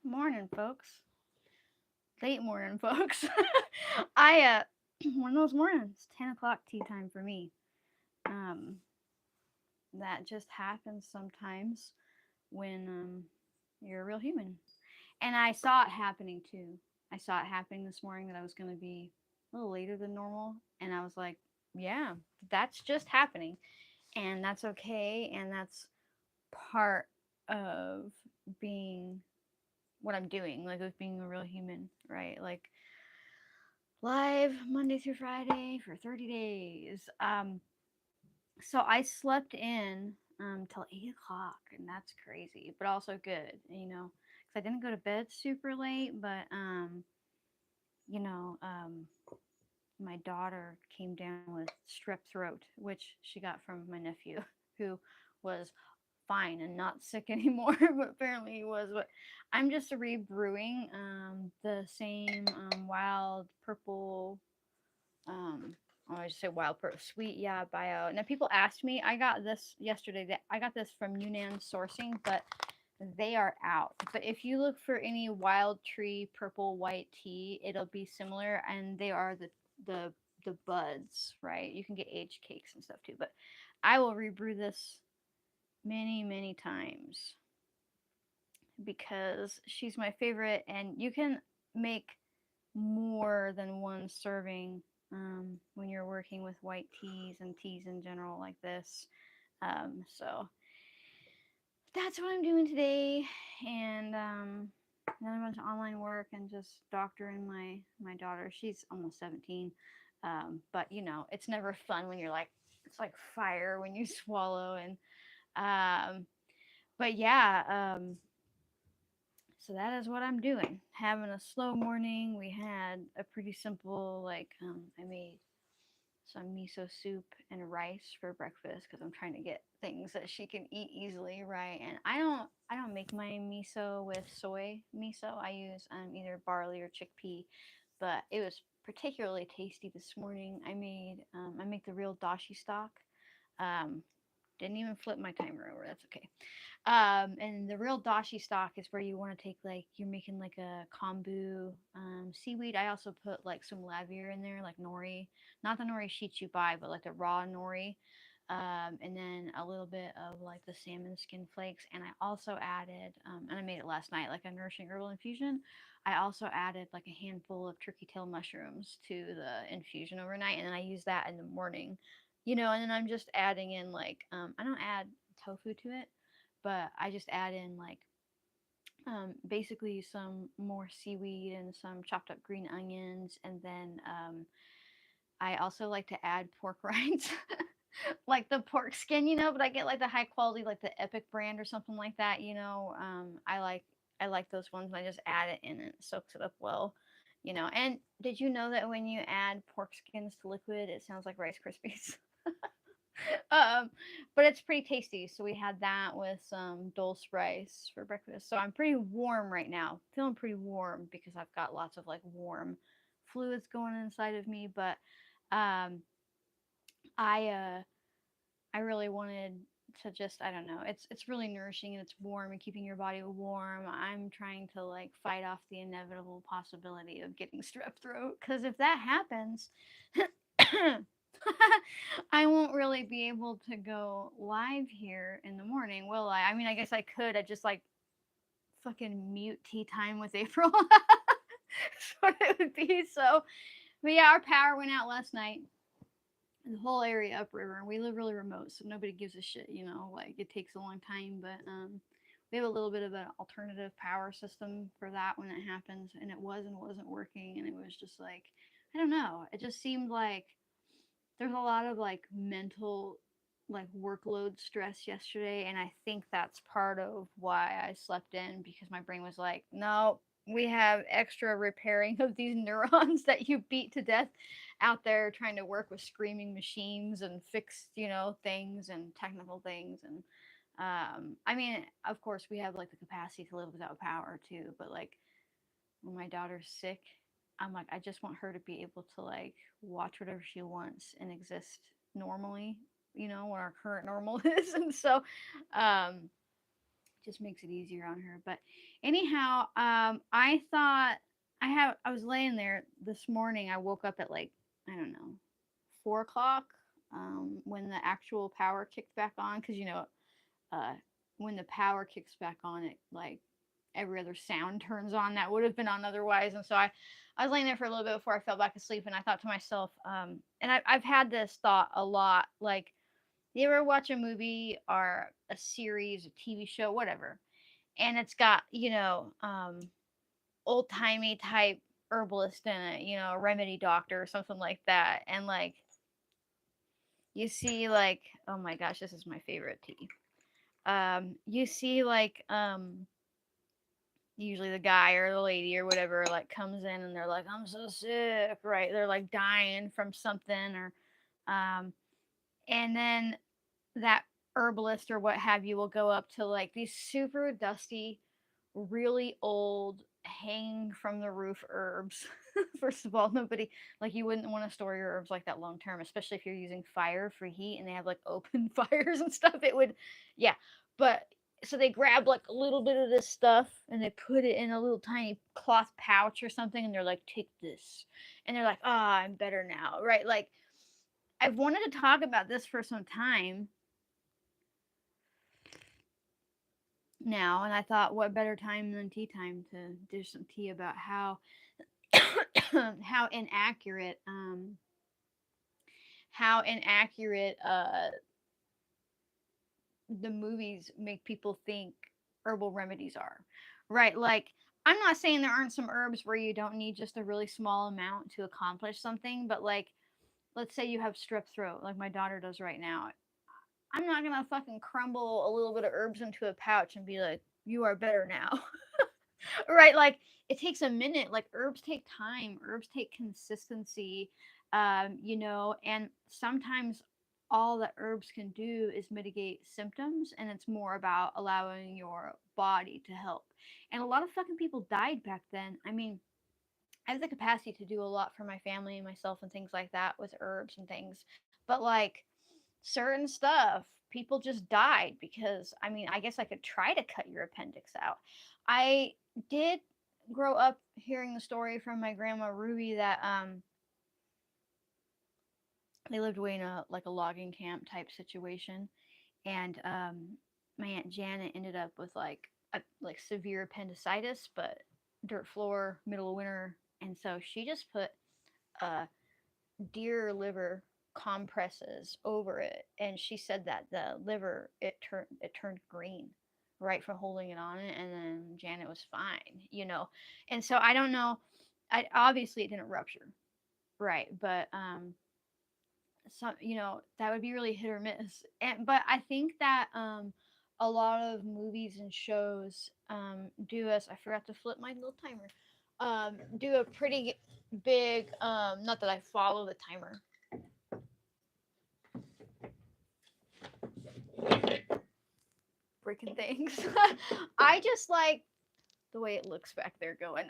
Morning, folks. Late morning, folks. I one of those mornings, 10 o'clock tea time for me. Um, that just happens sometimes when you're a real human. And I saw it happening too. I saw it happening this morning that I was gonna be a little later than normal, and I was like, yeah, that's just happening, and that's okay, and that's part of being what I'm doing, like of being a real human, right? Like live Monday through Friday for 30 days. So I slept in till 8 o'clock, and that's crazy, but also good, because I didn't go to bed super late, but you know, um, my daughter came down with strep throat, which she got from my nephew, who was fine and not sick anymore, but apparently he was. But I'm just rebrewing the same wild purple I just say wild purple sweet yeah bio. Now people asked me, I got this yesterday. That I got this from Yunnan Sourcing, but they are out. But if you look for any wild tree purple white tea, it'll be similar, and they are the the buds, right? You can get aged cakes and stuff too. But I will rebrew this many times because she's my favorite, and you can make more than one serving when you're working with white teas and teas in general like this. So that's what I'm doing today, and another bunch of online work and just doctoring my daughter. She's almost 17, but it's never fun when you're like it's like fire when you swallow and um, but yeah. So that is what I'm doing. Having a slow morning. We had a pretty simple, like, I made some miso soup and rice for breakfast because I'm trying to get things that she can eat easily, right? And I don't make my miso with soy miso. I use either barley or chickpea, but it was particularly tasty this morning. I make the real dashi stock. Um, didn't even flip my timer over. That's okay. And the real dashi stock is where you want to take like you're making like a kombu seaweed. I also put like some lavir in there, like nori, not the nori sheets you buy, but like the raw nori. And then a little bit of like the salmon skin flakes. And I also added, and I made it last night, like a nourishing herbal infusion. I also added like a handful of turkey tail mushrooms to the infusion overnight, and then I use that in the morning, and then I'm just adding in like I don't add tofu to it, but I just add in like basically some more seaweed and some chopped up green onions, and then I also like to add pork rinds, like the pork skin, but I get like the high quality, like the Epic brand or something like that. I like those ones, and I just add it in and it soaks it up well. And did you know that when you add pork skins to liquid, it sounds like Rice Krispies? um, but it's pretty tasty. So we had that with some dulse rice for breakfast. So I'm pretty warm right now, feeling pretty warm because I've got lots of like warm fluids going inside of me. But um, I I really wanted to just I don't know. It's really nourishing and it's warm and keeping your body warm. I'm trying to like fight off the inevitable possibility of getting strep throat because if that happens, I won't really be able to go live here in the morning, will I? I mean, I guess I could. I just like fucking mute tea time with April. That's what it would be. So, but yeah, our power went out last night. The whole area upriver, and we live really remote, so nobody gives a shit. Like it takes a long time, but we have a little bit of an alternative power system for that when it happens, and it wasn't working, and it was just like I don't know. It just seemed like there's a lot of like mental like workload stress yesterday, and I think that's part of why I slept in because my brain was like, no, we have extra repairing of these neurons that you beat to death out there trying to work with screaming machines and fix things and technical things. And I mean, of course we have like the capacity to live without power too, but like when my daughter's sick, I'm like, I just want her to be able to like watch whatever she wants and exist normally, what our current normal is. And so, um, Just makes it easier on her. But anyhow, I was laying there this morning. I woke up at like, I don't know, 4 o'clock, when the actual power kicked back on, because uh, when the power kicks back on, it like every other sound turns on that would have been on otherwise. And so I was laying there for a little bit before I fell back asleep, and I thought to myself, and I've had this thought a lot, like, you ever watch a movie or a series, a TV show, whatever, and it's got, old timey type herbalist in it, a remedy doctor or something like that, and like you see, like, oh my gosh, this is my favorite tea. You see, like, usually the guy or the lady or whatever, like, comes in and they're like, I'm so sick, right? They're like dying from something, or um and then that herbalist or what have you will go up to like these super dusty, really old, hang from the roof herbs. First of all, nobody, like, you wouldn't want to store your herbs like that long term, especially if you're using fire for heat and they have like open fires and stuff. It would, yeah. But so they grab like a little bit of this stuff and they put it in a little tiny cloth pouch or something, and they're like, take this. And they're like, ah, I'm better now, right? Like, I've wanted to talk about this for some time now, and I thought, what better time than tea time to do some tea about how inaccurate how inaccurate the movies make people think herbal remedies are. Right? Like, I'm not saying there aren't some herbs where you don't need just a really small amount to accomplish something, but like, let's say you have strep throat, like my daughter does right now. I'm not gonna fucking crumble a little bit of herbs into a pouch and be like, you are better now. Right? Like, it takes a minute. Like, herbs take time, herbs take consistency, and sometimes all that herbs can do is mitigate symptoms, and it's more about allowing your body to help. And a lot of fucking people died back then. I mean, I have the capacity to do a lot for my family and myself and things like that with herbs and things. But like, certain stuff, people just died because, I mean, I guess I could try to cut your appendix out. I did grow up hearing the story from my grandma Ruby that they lived way in a like a logging camp type situation, and my aunt Janet ended up with like severe appendicitis, but dirt floor, middle of winter, and so she just put uh deer liver compresses over it, and she said that the liver, it turned green right from holding it on it, and then Janet was fine. And so I don't know, I obviously it didn't rupture, right? But some, that would be really hit or miss. But I think that a lot of movies and shows do us, I forgot to flip my little timer, do a pretty big, not that I follow the timer, breaking things. I just like the way it looks back there going.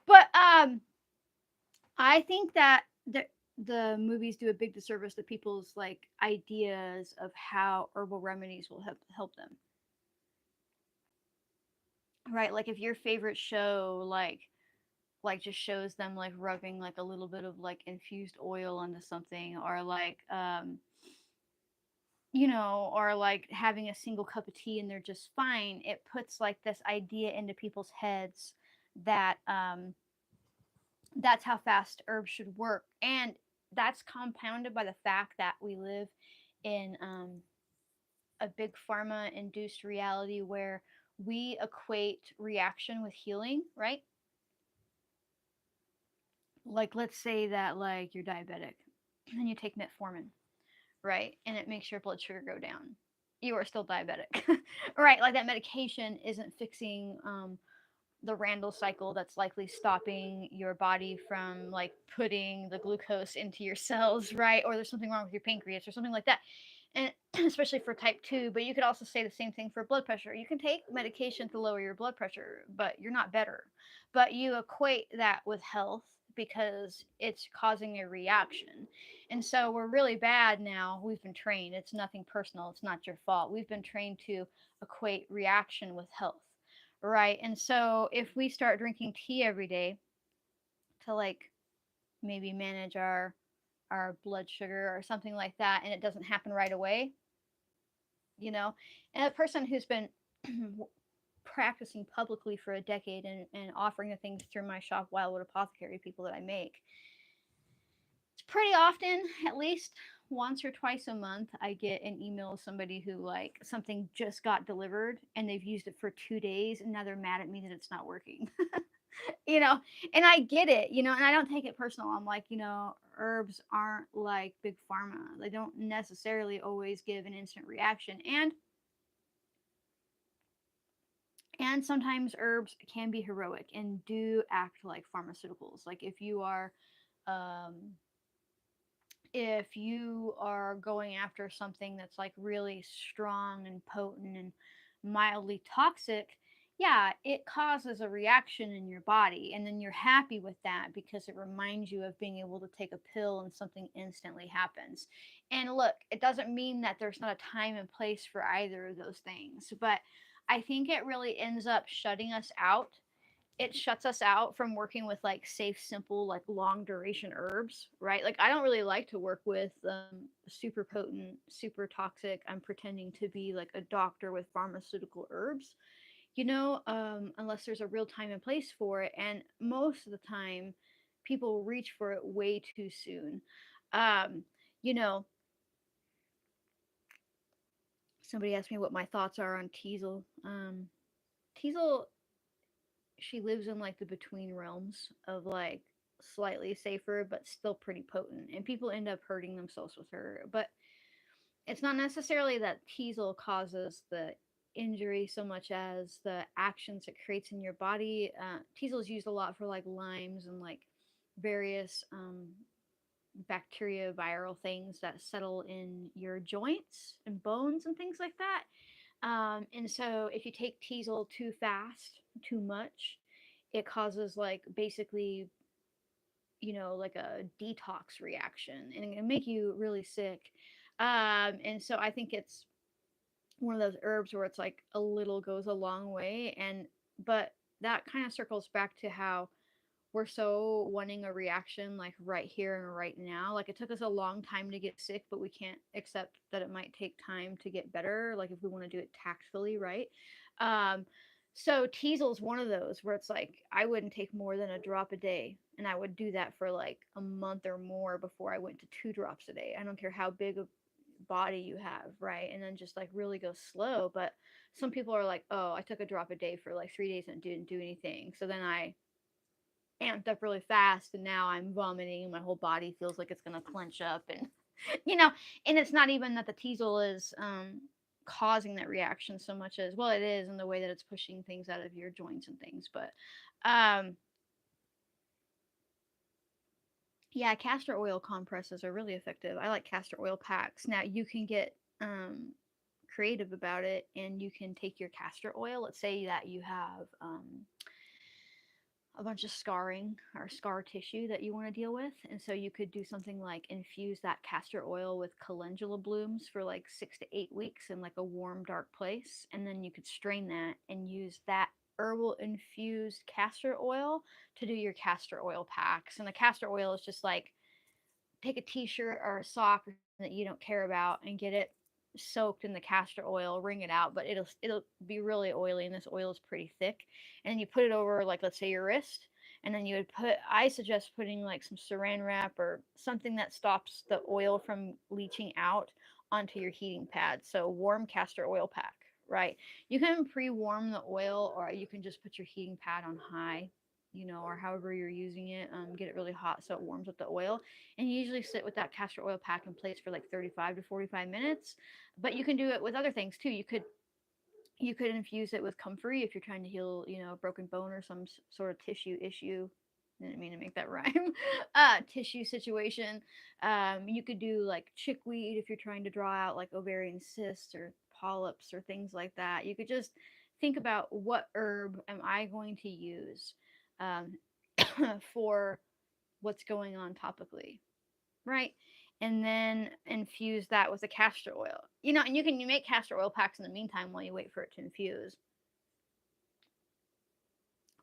But I think that the movies do a big disservice to people's like ideas of how herbal remedies will help them. Right? Like, if your favorite show like just shows them like rubbing like a little bit of like infused oil onto something, or like or like having a single cup of tea and they're just fine, it puts like this idea into people's heads that that's how fast herbs should work. And that's compounded by the fact that we live in a big pharma induced reality where we equate reaction with healing, right? Like, let's say that like you're diabetic and you take metformin, right? And it makes your blood sugar go down. You are still diabetic, right? Like, that medication isn't fixing the Randall cycle that's likely stopping your body from like putting the glucose into your cells, right? Or there's something wrong with your pancreas or something like that. And especially for type 2, but you could also say the same thing for blood pressure. You can take medication to lower your blood pressure, but you're not better. But you equate that with health because it's causing a reaction. And so we're really bad now. We've been trained. It's nothing personal. It's not your fault. We've been trained to equate reaction with health, right? And so if we start drinking tea every day to like maybe manage our blood sugar or something like that, and it doesn't happen right away, you know, and a person who's been practicing publicly for a decade and offering the things through my shop, Wildwood Apothecary, people that I make, it's pretty often, at least once or twice a month, I get an email of somebody who like something just got delivered and they've used it for 2 days and now they're mad at me that it's not working. You know, and I get it, you know, and I don't take it personal. I'm like, you know, herbs aren't like big pharma. They don't necessarily always give an instant reaction. And sometimes herbs can be heroic and do act like pharmaceuticals. Like um if you are going after something that's like really strong and potent and mildly toxic, yeah, it causes a reaction in your body. And then you're happy with that because it reminds you of being able to take a pill and something instantly happens. And look, it doesn't mean that there's not a time and place for either of those things, but I think it really ends up shutting us out. It shuts us out from working with like safe, simple, like long duration herbs, right? Like I don't really like to work with super potent, super toxic. I'm pretending to be like a doctor with pharmaceutical herbs, you know, unless there's a real time and place for it. And most of the time, people reach for it way too soon. Um, you know, somebody asked me what my thoughts are on Teasel. Teasel, she lives in like the between realms of like slightly safer but still pretty potent, and people end up hurting themselves with her. But it's not necessarily that teasel causes the injury so much as the actions it creates in your body. Teasel is used a lot for like limes and like various bacteria viral things that settle in your joints and bones and things like that. And so if you take teasel too fast, too much, it causes like basically, you know, like a detox reaction and it can make you really sick. And so I think it's one of those herbs where it's like a little goes a long way. And, but that kind of circles back to how we're so wanting a reaction like right here and right now. Like it took us a long time to get sick, but we can't accept that it might take time to get better. Like if we want to do it tactfully, right? Um, so Teasel's one of those where it's like I wouldn't take more than a drop a day, and I would do that for like a month or more before I went to 2 drops a day. I don't care how big a body you have, right? And then just like really go slow. But some people are like, oh, I took a drop a day for like 3 days and didn't do anything. So then I amped up really fast and now I'm vomiting and my whole body feels like it's going to clench up and you know, and it's not even that the teasel is causing that reaction so much as well it is in the way that it's pushing things out of your joints and things, but um yeah, castor oil compresses are really effective. I like castor oil packs. Now you can get creative about it and you can take your castor oil, let's say that you have a bunch of scarring or scar tissue that you want to deal with. And so you could do something like infuse that castor oil with calendula blooms for like 6 to 8 weeks in like a warm, dark place. And then you could strain that and use that herbal infused castor oil to do your castor oil packs. And the castor oil is just like take a t-shirt or a sock that you don't care about and get it soaked in the castor oil, wring it out, but it'll be really oily and this oil is pretty thick. And then you put it over like let's say your wrist, and then you would put I suggest putting like some saran wrap or something that stops the oil from leaching out onto your heating pad. So warm castor oil pack, right? You can pre-warm the oil or you can just put your heating pad on high, you know, or however you're using it, get it really hot so it warms up the oil, and you usually sit with that castor oil pack in place for like 35 to 45 minutes. But you can do it with other things too. You could infuse it with comfrey if you're trying to heal, you know, a broken bone or some sort of tissue issue. I didn't mean to make that rhyme. Tissue situation. You could do like chickweed if you're trying to draw out like ovarian cysts or polyps or things like that. You could just think about what herb am I going to use um, for what's going on topically, right? And then infuse that with the castor oil. And you make castor oil packs in the meantime while you wait for it to infuse.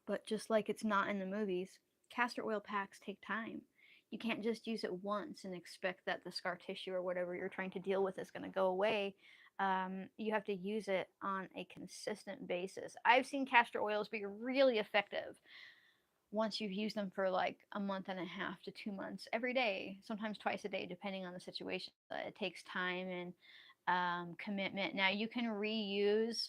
But just like it's not in the movies, castor oil packs take time. You can't just use it once and expect that the scar tissue or whatever you're trying to deal with is going to go away. You have to use it on a consistent basis. I've seen castor oils be really effective once you've used them for like a month and a half to 2 months every day, sometimes twice a day, depending on the situation. It takes time and commitment. Now, you can reuse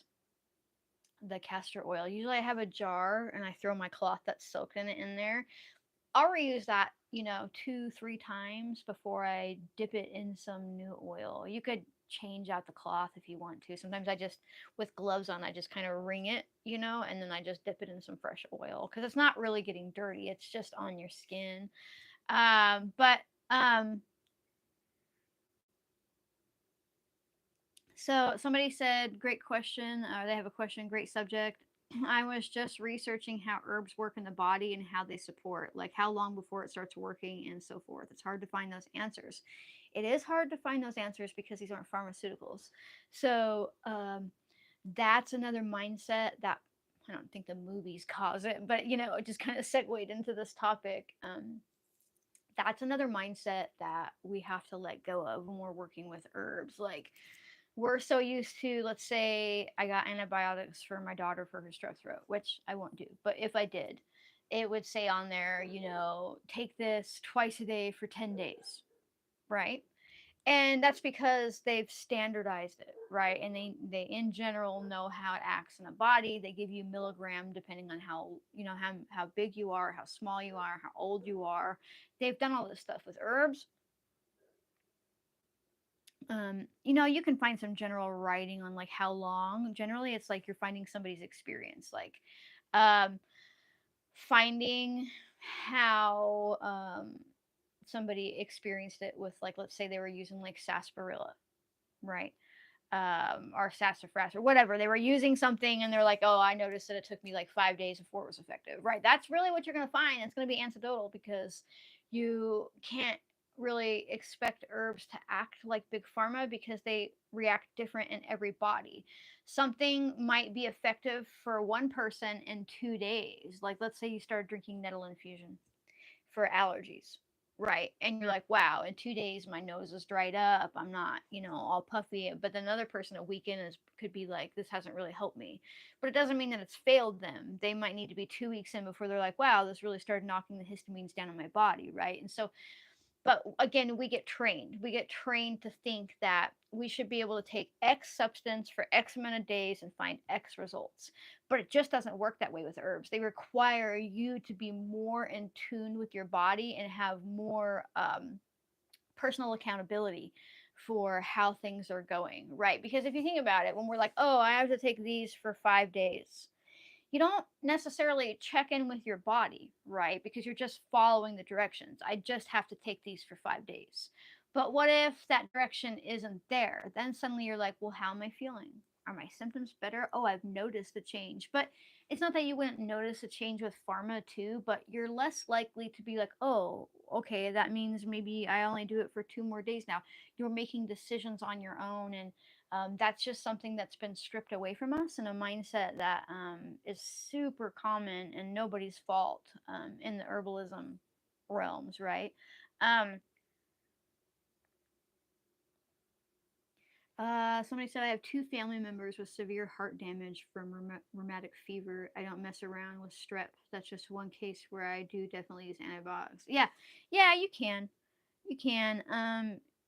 the castor oil. Usually I have a jar and I throw my cloth that's soaked in it in there. I'll reuse that, 2, 3 times before I dip it in some new oil. You could change out the cloth if you want to. Sometimes I just, with gloves on, I just kind of wring it, and then I just dip it in some fresh oil because it's not really getting dirty. It's just on your skin. But So somebody said, great question. They have a question, great subject. I was just researching how herbs work in the body and how they support, like how long before it starts working and so forth. It's hard to find those answers. It is hard to find those answers because these aren't pharmaceuticals. So that's another mindset that I don't think the movies cause it, but it just kind of segued into this topic. That's another mindset that we have to let go of when we're working with herbs. Like, we're so used to, let's say I got antibiotics for my daughter for her strep throat, which I won't do, but if I did, it would say on there, take this twice a day for 10 days, right? And that's because they've standardized it, right? And they in general know how it acts in a body. They give you milligram depending on how big you are, how small you are, how old you are. They've done all this stuff with herbs. You can find some general writing on like how long. Generally, it's like you're finding somebody's experience, like um, finding how somebody experienced it with, like, let's say they were using like sarsaparilla, right? Or sassafras or whatever. They were using something and they're like, oh, I noticed that it took me like 5 days before it was effective, right? That's really what you're going to find. It's going to be anecdotal because you can't really expect herbs to act like big pharma because they react different in every body. Something might be effective for one person in 2 days. Like, let's say you start drinking nettle infusion for allergies, right? And you're like, wow, in 2 days my nose is dried up, I'm not, all puffy. But then another person a weekend could be like, this hasn't really helped me. But it doesn't mean that it's failed them. They might need to be 2 weeks in before they're like, wow, this really started knocking the histamines down in my body, right? And so, but again, we get trained. We get trained to think that we should be able to take X substance for X amount of days and find X results. But it just doesn't work that way with herbs. They require you to be more in tune with your body and have more personal accountability for how things are going, right? Because if you think about it, when we're like, oh, I have to take these for 5 days, you don't necessarily check in with your body, right? Because you're just following the directions. I just have to take these for 5 days. But what if that direction isn't there? Then suddenly you're like, well, how am I feeling? Are my symptoms better? Oh, I've noticed a change. But it's not that you wouldn't notice a change with pharma too, but you're less likely to be like, oh, okay, that means maybe I only do it for 2 more days now. You're making decisions on your own, and that's just something that's been stripped away from us, and a mindset that is super common and nobody's fault in the herbalism realms, right? Um, Somebody said I have 2 family members with severe heart damage from rheumatic fever. I don't mess around with strep. That's just one case where I do definitely use antibiotics. Yeah, yeah, you can, you can.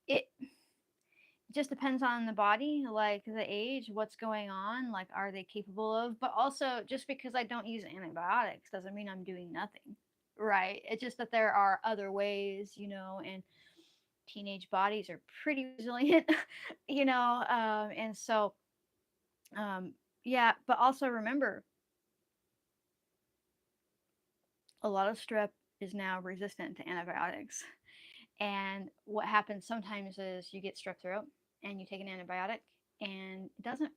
It just depends on the body, like the age, what's going on, like are they capable of. But also, just because I don't use antibiotics doesn't mean I'm doing nothing, right? It's just that there are other ways, and teenage bodies are pretty resilient, and so um, yeah. But also remember, a lot of strep is now resistant to antibiotics. And what happens sometimes is you get strep throat and you take an antibiotic and it doesn't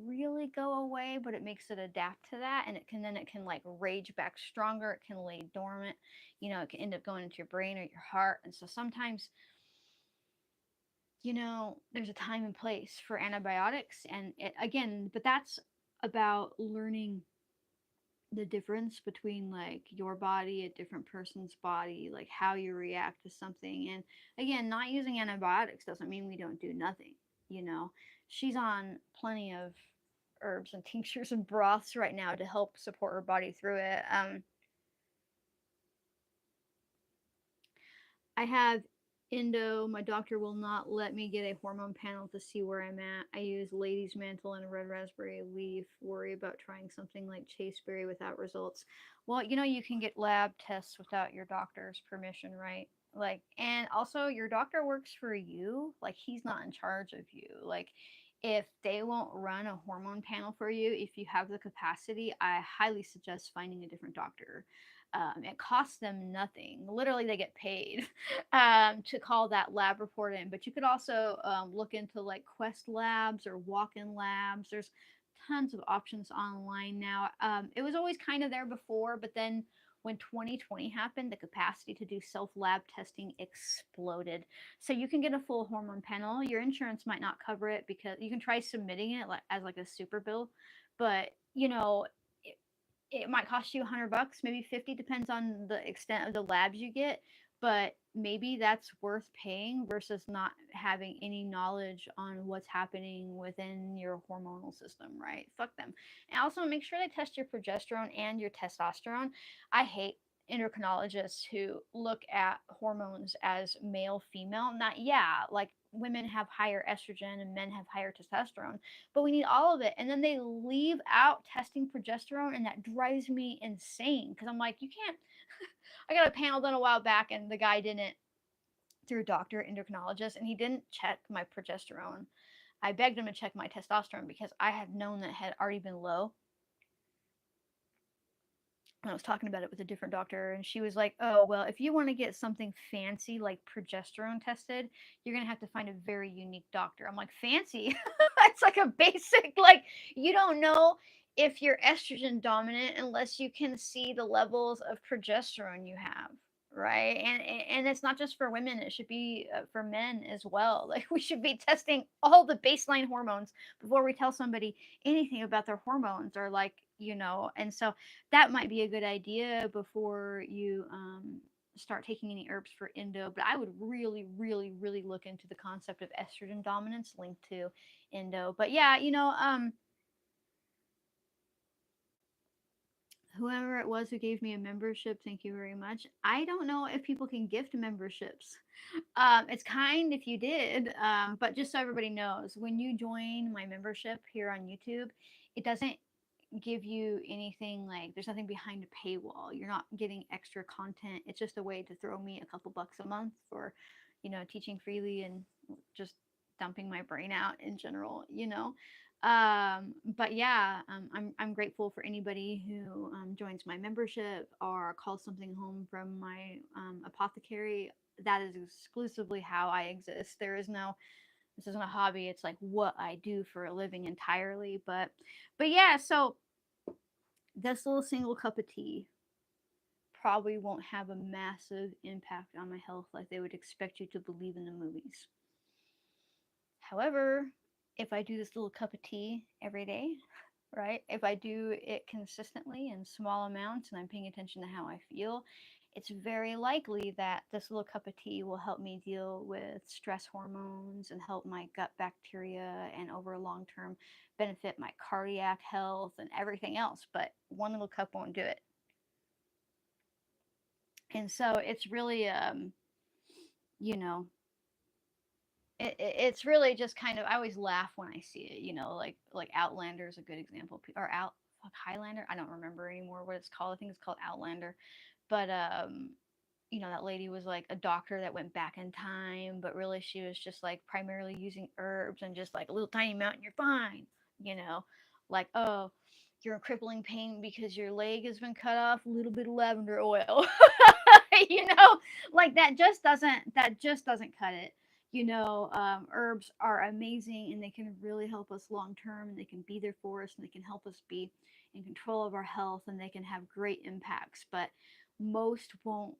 really go away, but it makes it adapt to that, and it can like rage back stronger. It can lay dormant. It can end up going into your brain or your heart. And so sometimes, there's a time and place for antibiotics, and again, but that's about learning the difference between like your body, a different person's body, like how you react to something. And again, not using antibiotics doesn't mean we don't do nothing. you know she's on plenty of herbs and tinctures and broths right now to help support her body through it. I have endo. My doctor will not let me get a hormone panel to see where I'm at. I use lady's mantle and red raspberry leaf. Worry about trying something like chaseberry without results. Well, you can get lab tests without your doctor's permission, right? Like, and also your doctor works for you. Like, he's not in charge of you. Like, if they won't run a hormone panel for you, if you have the capacity, I highly suggest finding a different doctor. It costs them nothing. Literally, they get paid to call that lab report in. But you could also look into like Quest Labs or walk-in labs. There's tons of options online now. It was always kind of there before, but then when 2020 happened, the capacity to do self lab testing exploded. So you can get a full hormone panel. Your insurance might not cover it because you can try submitting it like as like a super bill, but it might cost you $100, maybe 50, depends on the extent of the labs you get. But maybe that's worth paying versus not having any knowledge on what's happening within your hormonal system, right? Fuck them. And also make sure they test your progesterone and your testosterone. I hate endocrinologists who look at hormones as male female. Not, yeah, like women have higher estrogen and men have higher testosterone, but we need all of it. And then they leave out testing progesterone, and that drives me insane because I'm like, you can't. I got a panel done a while back, and the guy didn't, through a doctor endocrinologist, and he didn't check my progesterone. I begged him to check my testosterone because I had known that it had already been low. I was talking about it with a different doctor, and she was like, "Oh, well, if you want to get something fancy like progesterone tested, you're gonna have to find a very unique doctor." I'm like, "Fancy?" It's like a basic, like, you don't know if you're estrogen dominant unless you can see the levels of progesterone you have, right? And it's not just for women; it should be for men as well. Like, we should be testing all the baseline hormones before we tell somebody anything about their hormones, or like, and so that might be a good idea before you start taking any herbs for endo. But I would really, really, really look into the concept of estrogen dominance linked to endo. But yeah, whoever it was who gave me a membership, thank you very much. I don't know if people can gift memberships. It's kind if you did, but just so everybody knows, when you join my membership here on YouTube, it doesn't give you anything. Like, there's nothing behind a paywall. You're not getting extra content. It's just a way to throw me a couple bucks a month for teaching freely and just dumping my brain out in general. But yeah, I'm grateful for anybody who joins my membership or calls something home from my apothecary. That is exclusively how I exist. This isn't a hobby. It's like what I do for a living entirely. But yeah, so this little single cup of tea probably won't have a massive impact on my health like they would expect you to believe in the movies. However, if I do this little cup of tea every day, right? If I do it consistently in small amounts and I'm paying attention to how I feel, it's very likely that this little cup of tea will help me deal with stress hormones and help my gut bacteria and over long term benefit my cardiac health and everything else. But one little cup won't do it. And so it's really, you know, it's really just kind of, I always laugh when I see it, like Outlander is a good example, or Highlander. I don't remember anymore what it's called. I think it's called Outlander. But that lady was like a doctor that went back in time, but really she was just like primarily using herbs and just like a little tiny amount and you're fine. You know, like, oh, you're in crippling pain because your leg has been cut off, a little bit of lavender oil. you know, like that just doesn't cut it. Herbs are amazing and they can really help us long term, and they can be there for us, and they can help us be in control of our health, and they can have great impacts, but most won't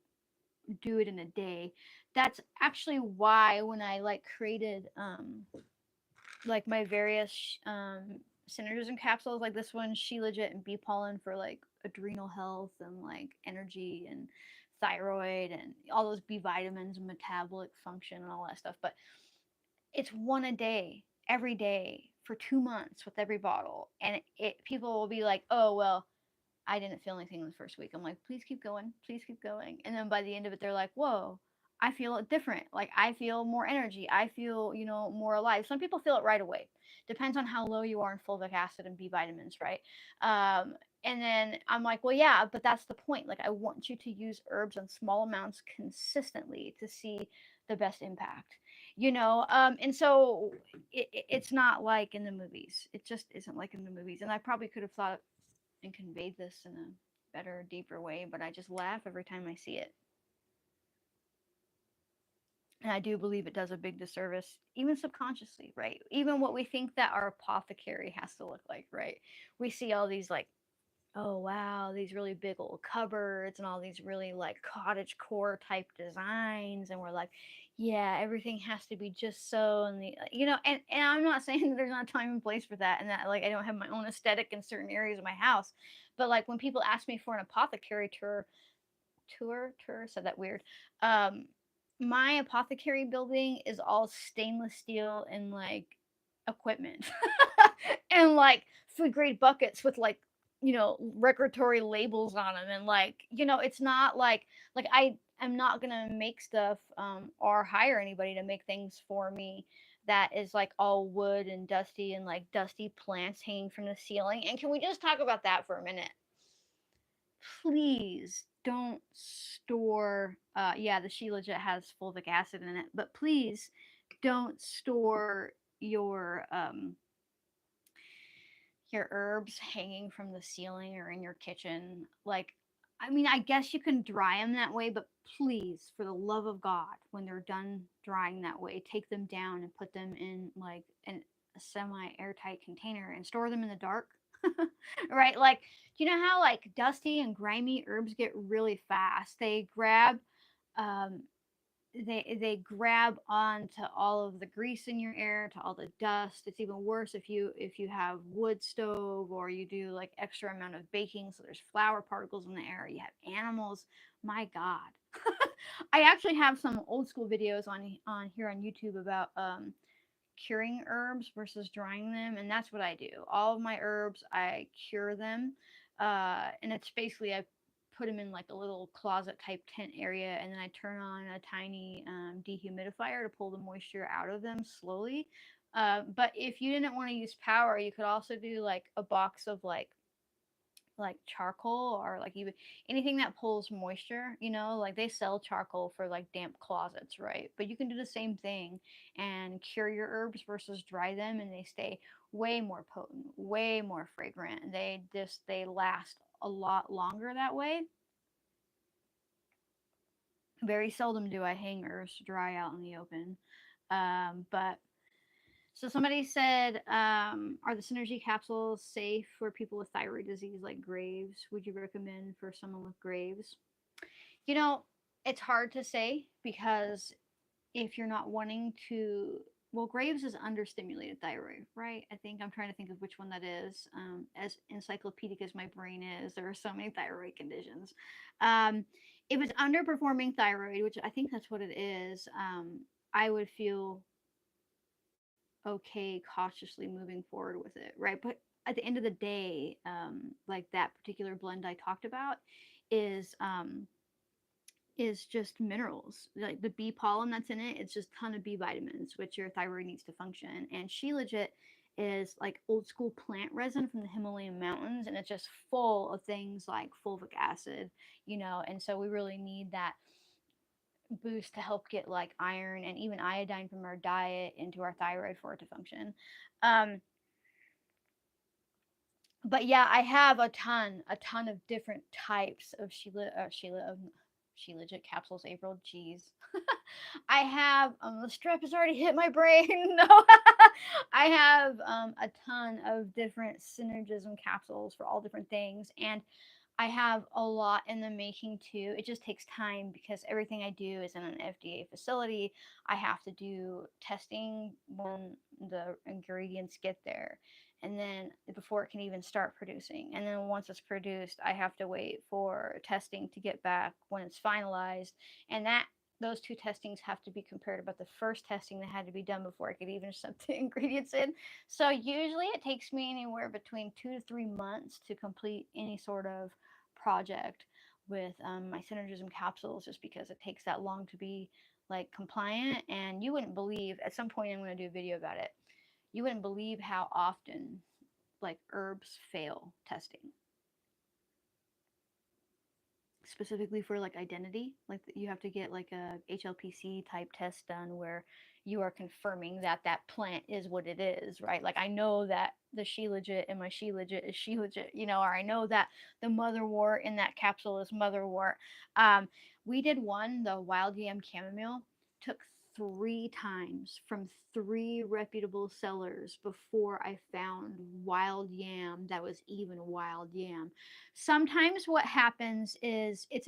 do it in a day. That's actually why when I like created like my various synergism capsules, like this one, she legit and bee pollen for like adrenal health and like energy and thyroid and all those B vitamins and metabolic function and all that stuff. But it's one a day, every day for 2 months with every bottle. And people will be like, oh, well, I didn't feel anything in the first week. I'm like, please keep going, please keep going. And then by the end of it, they're like, whoa, I feel it different. Like I feel more energy. I feel, more alive. Some people feel it right away. Depends on how low you are in fulvic acid and B vitamins, right? And then I'm like, well, yeah, but that's the point. Like I want you to use herbs in small amounts consistently to see the best impact. And so it's not like in the movies. It just isn't like in the movies. And I probably could have thought and conveyed this in a better, deeper way, but I just laugh every time I see it. And I do believe it does a big disservice, even subconsciously, right? Even what we think that our apothecary has to look like, right? We see all these like, oh wow, these really big old cupboards and all these really like cottage core type designs, and we're like, yeah, everything has to be just so, and and I'm not saying that there's not a time and place for that, and that like I don't have my own aesthetic in certain areas of my house, but like when people ask me for an apothecary tour said that weird. um my apothecary building is all stainless steel and like equipment and like food grade buckets with like regulatory labels on them, and like it's not like I am not gonna make stuff or hire anybody to make things for me that is like all wood and dusty and like dusty plants hanging from the ceiling. And can we just talk about that for a minute? Please don't store yeah, the She legit has fulvic acid in it, but please don't store your herbs hanging from the ceiling or in your kitchen. Like, I mean, I guess you can dry them that way, but please, for the love of God, when they're done drying that way, take them down and put them in like a semi airtight container and store them in the dark. Right? Like, do you know how like dusty and grimy herbs get really fast? Um, they grab onto all of the grease in your air, to all the dust. It's even worse if you have wood stove, or you do like extra amount of baking, so there's flour particles in the air. You have animals. My God. I actually have some old school videos on here on YouTube about curing herbs versus drying them, and that's what I do. All of my herbs, I cure them, and it's basically I put them in like a little closet type tent area, and then I turn on a tiny dehumidifier to pull the moisture out of them slowly. But if you didn't want to use power, you could also do like a box of like charcoal, or like even anything that pulls moisture, like they sell charcoal for like damp closets, right? But you can do the same thing and cure your herbs versus dry them, and they stay way more potent, way more fragrant. They last a lot longer that way. Very seldom do I hang herbs to dry out in the open. But so somebody said, are the Synergy capsules safe for people with thyroid disease like Graves? Would you recommend for someone with Graves? You know, it's hard to say, because if you're not wanting to, well, Graves is understimulated thyroid, right? I think I'm trying to think of which one that is. As encyclopedic as my brain is, there are so many thyroid conditions. Um, if it's underperforming thyroid, which I think that's what it is, I would feel okay cautiously moving forward with it, right? But at the end of the day, like that particular blend I talked about is just minerals. Like the bee pollen that's in it, it's just a ton of B vitamins, which your thyroid needs to function. And she legit is like old school plant resin from the Himalayan mountains, and it's just full of things like fulvic acid, and so we really need that boost to help get like iron and even iodine from our diet into our thyroid for it to function. Um, but yeah, I have a ton of different types of She Legit capsules, April. Jeez. I have the strep has already hit my brain. No, I have a ton of different Synergism capsules for all different things, and I have a lot in the making too. It just takes time because everything I do is in an FDA facility. I have to do testing when the ingredients get there, and then before it can even start producing. And then once it's produced, I have to wait for testing to get back when it's finalized. And those two testings have to be compared about the first testing that had to be done before I could even ship the ingredients in. So usually it takes me anywhere between 2 to 3 months to complete any sort of project with my Synergism capsules, just because it takes that long to be like compliant. And you wouldn't believe, at some point I'm going to do a video about it, you wouldn't believe how often like herbs fail testing, specifically for like identity. Like you have to get like a HLPC type test done where you are confirming that that plant is what it is, right? Like I know that the She Legit in my She Legit is She Legit, or I know that the motherwort in that capsule is motherwort. We did one, the wild yam chamomile, took 3 times from 3 reputable sellers before I found wild yam that was even wild yam. Sometimes what happens is it's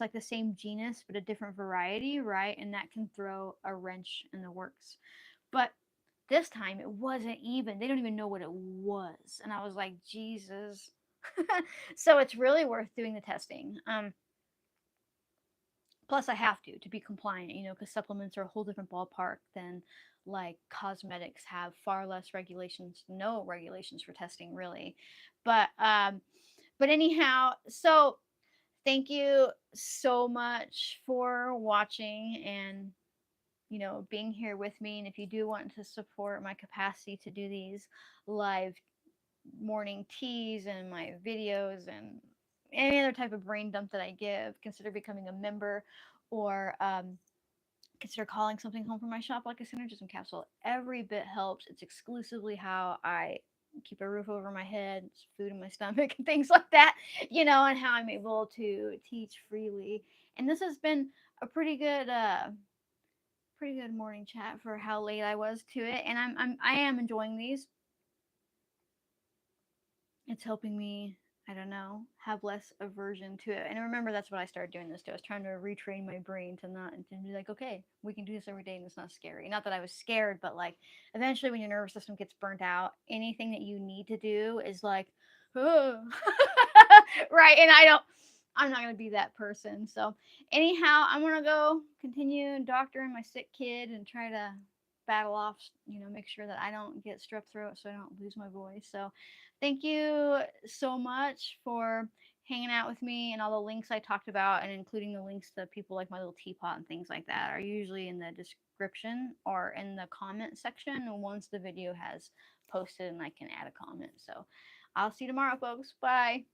like the same genus but a different variety, right? And that can throw a wrench in the works. But this time it wasn't even, they don't even know what it was. And I was like, Jesus. So it's really worth doing the testing. Plus I have to be compliant, because supplements are a whole different ballpark than like cosmetics have far less regulations, no regulations for testing really. But anyhow, so thank you so much for watching and being here with me. And if you do want to support my capacity to do these live morning teas and my videos and any other type of brain dump that I give, consider becoming a member, or consider calling something home from my shop like a Synergism capsule. Every bit helps. It's exclusively how I keep a roof over my head, food in my stomach, and things like that, and how I'm able to teach freely. And this has been a pretty good morning chat for how late I was to it, and I am enjoying these. It's helping me, I don't know, have less aversion to it. And remember, that's what I started doing this to. I was trying to retrain my brain to not, and to be like, okay, we can do this every day and it's not scary. Not that I was scared, but like eventually when your nervous system gets burnt out, anything that you need to do is like, oh. Right. And I'm not going to be that person. So anyhow, I'm going to go continue doctoring my sick kid and try to battle off, make sure that I don't get strep throat so I don't lose my voice. So thank you so much for hanging out with me, and all the links I talked about, and including the links to people like my little teapot and things like that, are usually in the description or in the comment section once the video has posted and I can add a comment. So I'll see you tomorrow, folks. Bye.